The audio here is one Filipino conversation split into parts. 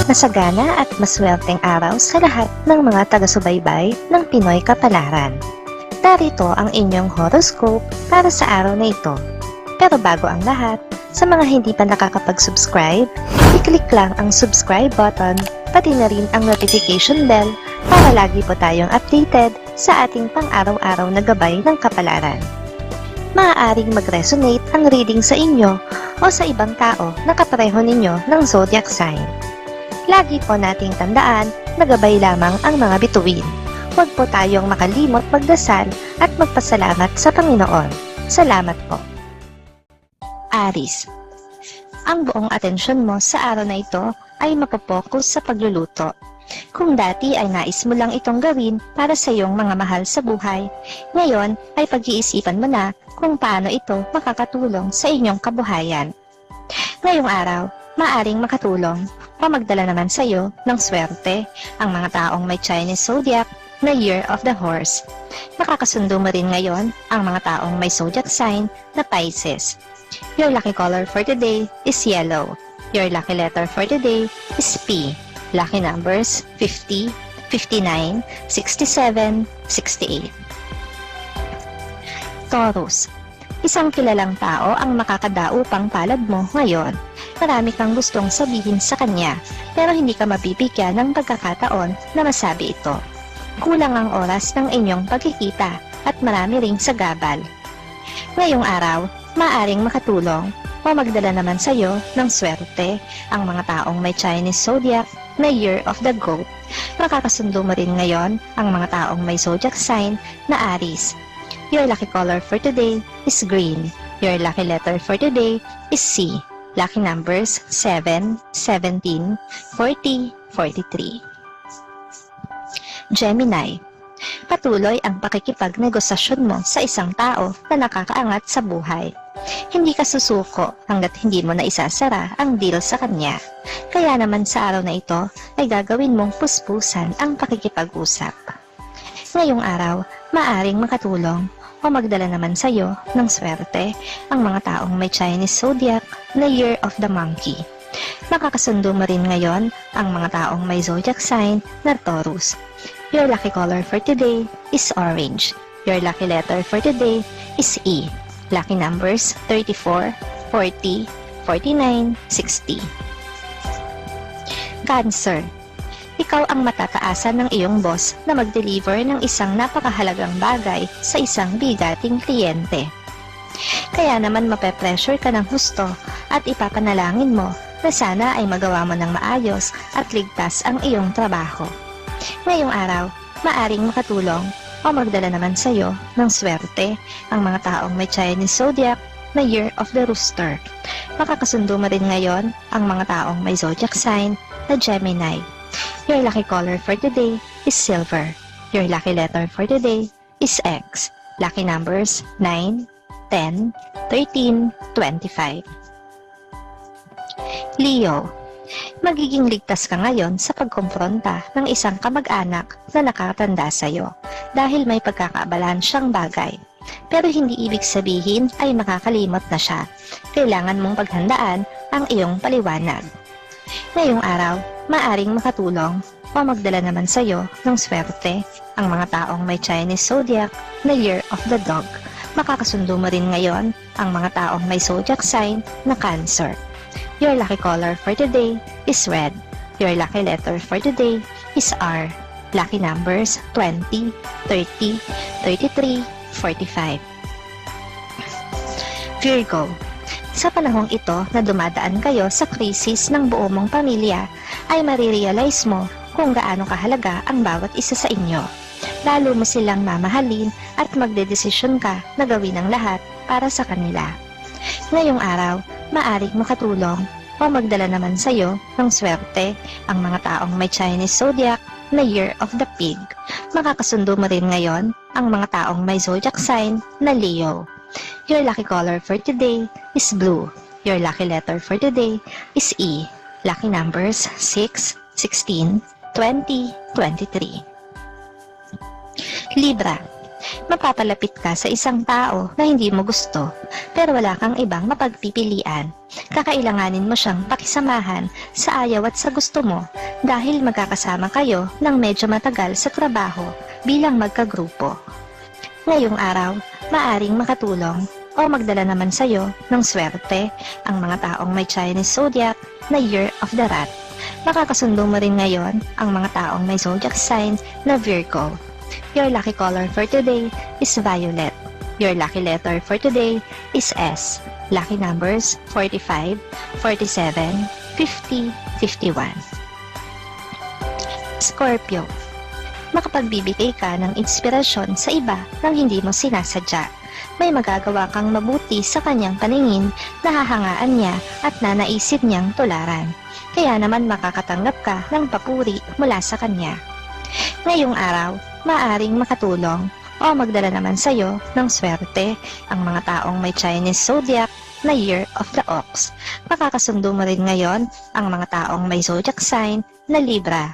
Masagana at maswerteng araw sa lahat ng mga taga-subaybay ng Pinoy Kapalaran. Narito ang inyong horoscope para sa araw na ito. Pero bago ang lahat, sa mga hindi pa nakakapag-subscribe, i-click lang ang subscribe button, pati na rin ang notification bell para lagi po tayong updated sa ating pang-araw-araw na gabay ng kapalaran. Maaaring mag-resonate ang reading sa inyo o sa ibang tao na kapareho ninyo ng zodiac sign. Lagi po nating tandaan na gabay lamang ang mga bituin. Huwag po tayong makalimot magdasal at magpasalamat sa Panginoon. Salamat po. Aries, ang buong atensyon mo sa araw na ito ay mapopokus sa pagluluto. Kung dati ay nais mo lang itong gawin para sa iyong mga mahal sa buhay, ngayon ay pag-iisipan mo na kung paano ito makakatulong sa inyong kabuhayan. Ngayong araw, maaring makatulong o magdala naman sa iyo ng swerte ang mga taong may Chinese zodiac na Year of the Horse. Makakasundo mo rin ngayon ang mga taong may zodiac sign na Pisces. Your lucky color for today is yellow. Your lucky letter for today is P. Lucky numbers 50, 59, 67, 68. Taurus, isang kilalang tao ang makakadaupang palad mo ngayon. Marami kang gustong sabihin sa kanya, pero hindi ka mabibigyan ng pagkakataon na masabi ito. Kulang ang oras ng inyong pagkikita at marami ring sagabal. Ngayong araw, maaring makatulong o magdala naman sa iyo ng swerte ang mga taong may Chinese zodiac na Year of the Goat. Makakasundo mo rin ngayon ang mga taong may zodiac sign na Aries. Your lucky color for today is green. Your lucky letter for today is C. Lucky numbers 7, 17, 40, 43. Gemini, patuloy ang pakikipagnegosasyon mo sa isang tao na nakakaangat sa buhay. Hindi ka susuko hanggat hindi mo na isasara ang deal sa kanya. Kaya naman sa araw na ito ay gagawin mong puspusan ang pakikipag-usap. Ngayong araw, maaring makatulong o magdala naman sa iyo ng swerte ang mga taong may Chinese zodiac na Year of the Monkey. Makakasundo mo rin ngayon ang mga taong may zodiac sign na Taurus. Your lucky color for today is orange. Your lucky letter for today is E. Lucky numbers 34, 40, 49, 60. Cancer, ikaw ang matataasan ng iyong boss na mag-deliver ng isang napakahalagang bagay sa isang bigating kliyente. Kaya naman mape-pressure ka ng husto at ipapanalangin mo na sana ay magawa mo ng maayos at ligtas ang iyong trabaho. Ngayong araw, maaring makatulong o magdala naman sa iyo ng swerte ang mga taong may Chinese zodiac na Year of the Rooster. Makakasundo mo rin ngayon ang mga taong may zodiac sign na Gemini. Your lucky color for today is silver. Your lucky letter for today is X. Lucky numbers 9, 10, 13, 25. Leo, magiging ligtas ka ngayon sa pagkumpronta ng isang kamag-anak na nakatanda sa iyo dahil may pagkakaabalahan siyang bagay. Pero hindi ibig sabihin ay makakalimot na siya. Kailangan mong paghandaan ang iyong paliwanag. Ngayong araw, maaring makatulong o magdala naman sa iyo ng swerte ang mga taong may Chinese zodiac na Year of the Dog. Makakasundo mo rin ngayon ang mga taong may zodiac sign na Cancer. Your lucky color for today is red. Your lucky letter for today is R. Lucky numbers 20, 30, 33, 45. Virgo, sa panahong ito na dumadaan kayo sa krisis ng buo mong pamilya, ay marirealize mo kung gaano kahalaga ang bawat isa sa inyo. Lalo mo silang mamahalin at magdedesisyon ka na gawin ang lahat para sa kanila. Ngayong araw, maaring makatulong o magdala naman sa iyo ng swerte ang mga taong may Chinese zodiac na Year of the Pig. Makakasundo mo rin ngayon ang mga taong may zodiac sign na Leo. Your lucky color for today is blue. Your lucky letter for today is E. Lucky numbers 6, 16, 20, 23. Libra, Mapapalapit ka sa isang tao na hindi mo gusto, pero wala kang ibang mapagpipilian. Kakailanganin mo siyang pakisamahan sa ayaw at sa gusto mo dahil magkakasama kayo ng medyo matagal sa trabaho bilang magkagrupo. Ngayong araw, maaring makatulong o magdala naman sa'yo ng swerte ang mga taong may Chinese zodiac na Year of the Rat. Makakasundo mo rin ngayon ang mga taong may zodiac sign na Virgo. Your lucky color for today is violet. Your lucky letter for today is S. Lucky numbers 45, 47, 50, 51. Scorpio. Makapagbibigay ka ng inspirasyon sa iba nang hindi mo sinasadya. May magagawa kang mabuti sa kanyang paningin, nahahangaan niya at nanaisip niyang tularan. Kaya naman makakatanggap ka ng papuri mula sa kanya. Ngayong araw, maaring makatulong o magdala naman sa'yo ng swerte ang mga taong may Chinese zodiac na Year of the Ox. Makakasundo mo rin ngayon ang mga taong may zodiac sign na Libra.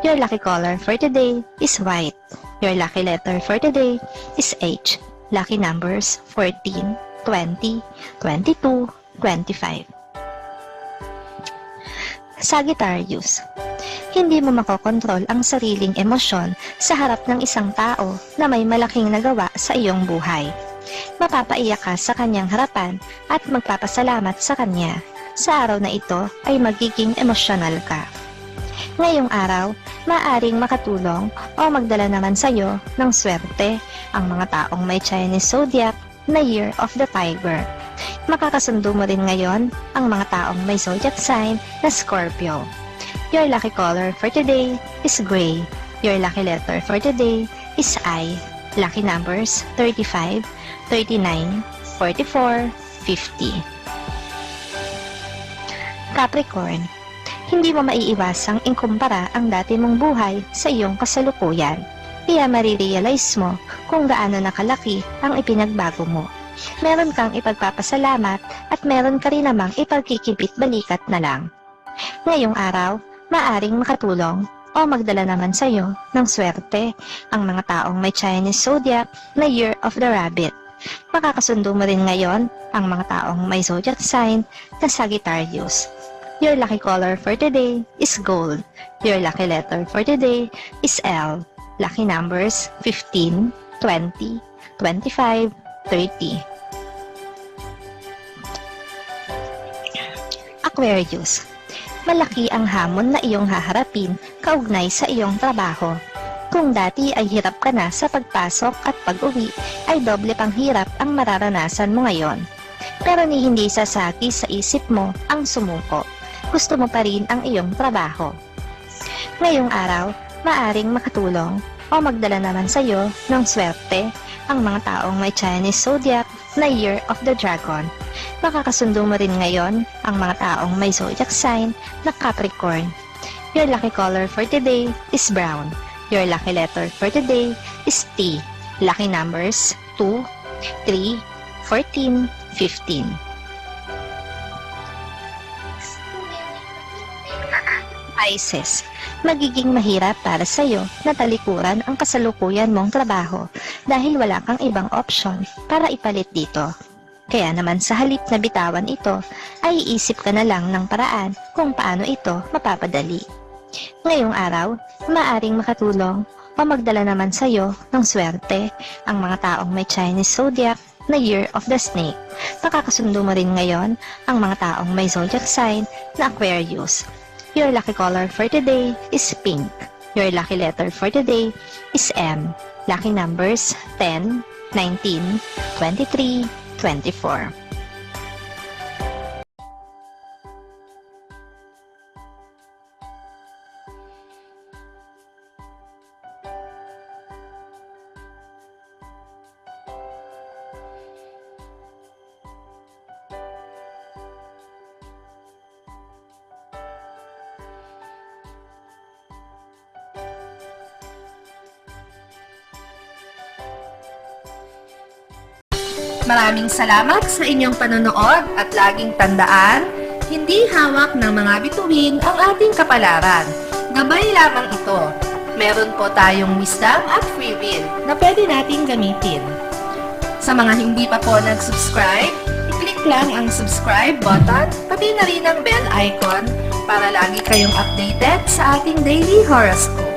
Your lucky color for today is white. Your lucky letter for today is H. Lucky numbers 14, 20, 22, 25. Sagittarius. Hindi mo makokontrol ang sariling emosyon sa harap ng isang tao na may malaking nagawa sa iyong buhay. Mapapaiyak ka sa kanyang harapan at magpapasalamat sa kanya. Sa araw na ito ay magiging emosyonal ka. Ngayong araw, maaring makatulong o magdala naman sa iyo ng swerte ang mga taong may Chinese zodiac na Year of the Tiger. Makakasundo mo rin ngayon ang mga taong may zodiac sign na Scorpio. Your lucky color for today is gray. Your lucky letter for today is I. Lucky numbers 35, 39, 44, 50. Capricorn. Hindi mo maiiwasang ikumpara ang dati mong buhay sa iyong kasalukuyan. Kaya marirealize mo kung gaano nakalaki ang ipinagbago mo. Meron kang ipagpapasalamat at meron ka rin namang ipagkikibit balikat na lang. Ngayong araw, maaring makatulong o magdala naman sa iyo ng swerte ang mga taong may Chinese zodiac na Year of the Rabbit. Makakasundo mo rin ngayon ang mga taong may zodiac sign na Sagittarius. Your lucky color for today is gold. Your lucky letter for today is L. Lucky numbers 15, 20, 25, 30. Aquarius. Malaki ang hamon na iyong haharapin kaugnay sa iyong trabaho. Kung dati ay hirap ka na sa pagpasok at pag-uwi, ay doble pang hirap ang mararanasan mo ngayon. Pero hindi sasaki sa isip mo ang sumuko. Gusto mo pa rin ang iyong trabaho. Ngayong araw, maaring makatulong o magdala naman sa iyo ng swerte ang mga taong may Chinese zodiac na Year of the Dragon. Makakasundo mo rin ngayon ang mga taong may zodiac sign na Capricorn. Your lucky color for today is brown. Your lucky letter for today is T. Lucky numbers 2, 3, 14, 15. Pisces. Magiging mahirap para sa iyo na talikuran ang kasalukuyan mong trabaho dahil wala kang ibang option para ipalit dito. Kaya naman sa halip na bitawan ito, ay iisip ka na lang ng paraan kung paano ito mapapadali. Ngayong araw, maaring makatulong o magdala naman sa iyo ng swerte ang mga taong may Chinese zodiac na Year of the Snake. Makakasundo mo rin ngayon ang mga taong may zodiac sign na Aquarius. Your lucky color for today is pink. Your lucky letter for today is M. Lucky numbers 10, 19, 23, 24. Maraming salamat sa inyong panonood at laging tandaan, hindi hawak ng mga bituin ang ating kapalaran. Gabay lamang ito. meron po tayong wisdom at free will na pwede nating gamitin. Sa mga hindi pa po nag-subscribe, i-click lang ang subscribe button, pati na rin ang bell icon para lagi kayong updated sa ating daily horoscope.